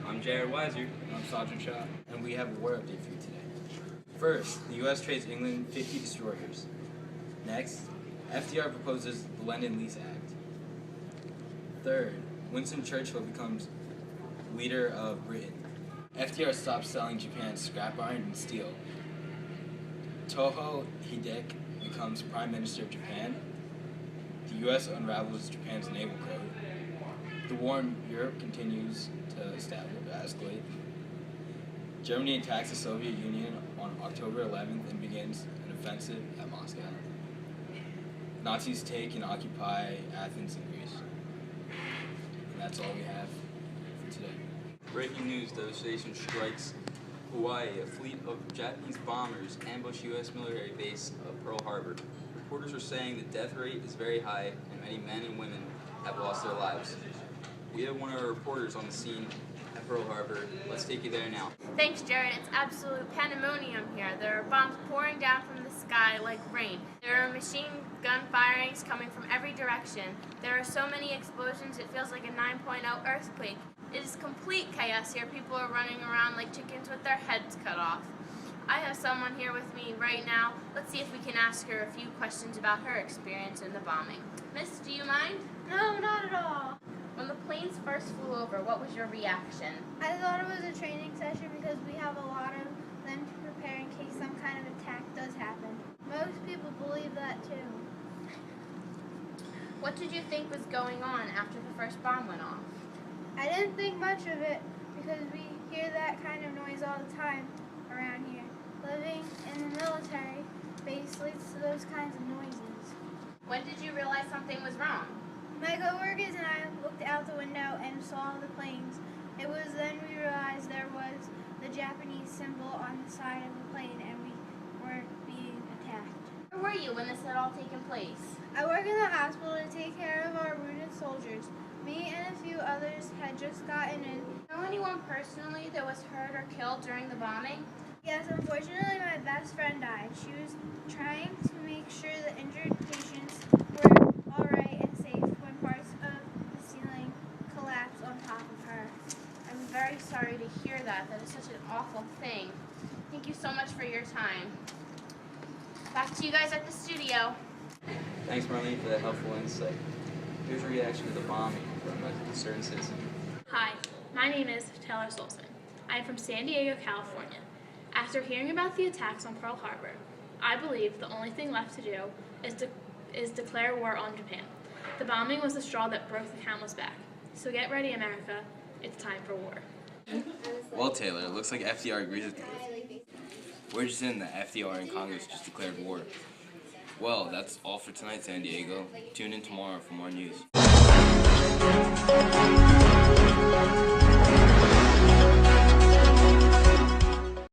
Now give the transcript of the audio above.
I'm Jared Weiser. I'm Sergeant Shaw. And we have a war update for you today. First, the U.S. trades England 50 destroyers. Next, FDR proposes the Lend-Lease Act. Third, Winston Churchill becomes leader of Britain. FDR stops selling Japan scrap iron and steel. Toho Hideki becomes Prime Minister of Japan. The U.S. unravels Japan's naval code. The war in Europe continues to escalate. Germany attacks the Soviet Union on October 11th and begins an offensive at Moscow. Nazis take and occupy Athens and Greece. And that's all we have for today. Breaking news, devastation strikes Hawaii. A fleet of Japanese bombers ambush U.S. military base of Pearl Harbor. Reporters are saying the death rate is very high and many men and women have lost their lives. We have one of our reporters on the scene at Pearl Harbor. Let's take you there now. Thanks, Jared. It's absolute pandemonium here. There are bombs pouring down from the sky like rain. There are machine gun firings coming from every direction. There are so many explosions it feels like a 9.0 earthquake. It is complete chaos here. People are running around like chickens with their heads cut off. I have someone here with me right now. Let's see if we can ask her a few questions about her experience in the bombing. Miss, do you mind? No, not at all. When the planes first flew over, what was your reaction? I thought it was a training session because we have a lot of them to prepare in case some kind of attack does happen. Most people believe that too. What did you think was going on after the first bomb went off? I didn't think much of it because we hear that kind of noise all the time around here. Living in the military base leads to those kinds of noises. When did you realize something was wrong? My coworkers and I looked out the window and saw the planes. It was then we realized there was the Japanese symbol on the side of the plane and we were being attacked. Where were you when this had all taken place? I work in the hospital to take care of our wounded soldiers. Me and a few others had just gotten in. Know anyone personally that was hurt or killed during the bombing? Yes, unfortunately my best friend died. She was trying to make sure the injured patients were alright and safe when parts of the ceiling collapsed on top of her. I'm very sorry to hear that. That is such an awful thing. Thank you so much for your time. Back to you guys at the studio. Thanks, Marlene, for that helpful insight. Here's a reaction to the bombing from a concerned citizen. Hi, my name is Taylor Solson. I am from San Diego, California. After hearing about the attacks on Pearl Harbor, I believe the only thing left to do is declare war on Japan. The bombing was the straw that broke the camel's back. So get ready, America. It's time for war. Well, Taylor, it looks like FDR agrees with you. We're just in that FDR and Congress just declared war. Well, that's all for tonight, San Diego. Tune in tomorrow for more news.